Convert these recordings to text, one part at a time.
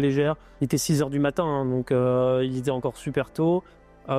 légère. Il était 6 h du matin, hein, donc il était encore super tôt.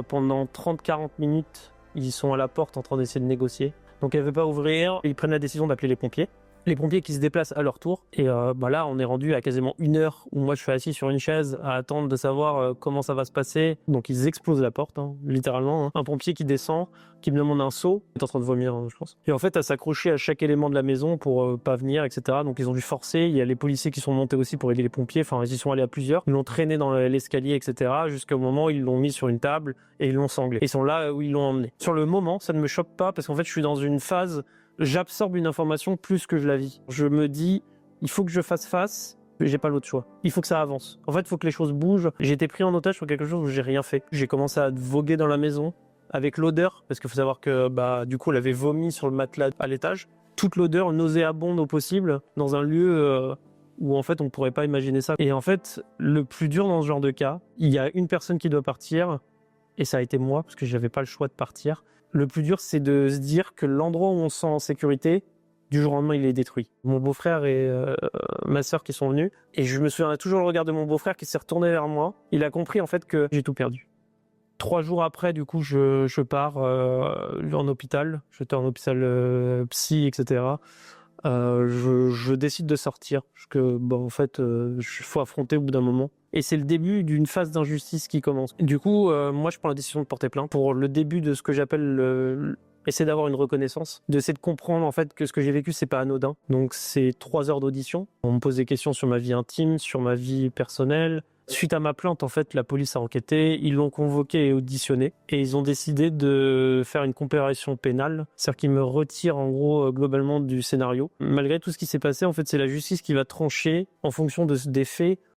Pendant 30-40 minutes, ils sont à la porte en train d'essayer de négocier. Donc elle ne veut pas ouvrir, ils prennent la décision d'appeler les pompiers. Les pompiers qui se déplacent à leur tour. Et là, on est rendu à quasiment 1 heure où moi je suis assis sur une chaise à attendre de savoir comment ça va se passer. Donc ils explosent la porte, hein, littéralement. Hein. Un pompier qui descend, qui me demande un seau, il est en train de vomir, hein, je pense. Et en fait, à s'accrocher à chaque élément de la maison pour pas venir, etc. Donc ils ont dû forcer. Il y a les policiers qui sont montés aussi pour aider les pompiers. Enfin, ils y sont allés à plusieurs. Ils l'ont traîné dans l'escalier, etc. Jusqu'au moment où ils l'ont mis sur une table et ils l'ont sanglé. Ils sont là où ils l'ont emmené. Sur le moment, ça ne me choque pas parce qu'en fait, je suis dans une phase. J'absorbe une information plus que je la vis. Je me dis, il faut que je fasse face, mais j'ai pas l'autre choix. Il faut que ça avance. En fait, il faut que les choses bougent. J'ai été pris en otage sur quelque chose où j'ai rien fait. J'ai commencé à voguer dans la maison avec l'odeur, parce qu'il faut savoir que du coup, elle avait vomi sur le matelas à l'étage. Toute l'odeur nauséabonde au possible dans un lieu où en fait, on pourrait pas imaginer ça. Et en fait, le plus dur dans ce genre de cas, il y a une personne qui doit partir, et ça a été moi, parce que j'avais pas le choix de partir. Le plus dur, c'est de se dire que l'endroit où on se sent en sécurité, du jour au lendemain, il est détruit. Mon beau-frère et ma sœur qui sont venus, et je me souviens toujours le regard de mon beau-frère qui s'est retourné vers moi. Il a compris en fait que j'ai tout perdu. 3 jours après, du coup, je pars en hôpital. J'étais en hôpital psy, etc. Je décide de sortir, parce que en fait, il faut affronter au bout d'un moment. Et c'est le début d'une phase d'injustice qui commence. Du coup, moi, je prends la décision de porter plainte pour le début de ce que j'appelle essayer d'avoir une reconnaissance, d'essayer de comprendre en fait que ce que j'ai vécu, c'est pas anodin. Donc, c'est 3 heures d'audition. On me pose des questions sur ma vie intime, sur ma vie personnelle. Suite à ma plainte, en fait, la police a enquêté, ils l'ont convoqué et auditionné, et ils ont décidé de faire une comparution pénale, c'est-à-dire qu'ils me retirent en gros globalement du scénario. Malgré tout ce qui s'est passé, en fait, c'est la justice qui va trancher en fonction des faits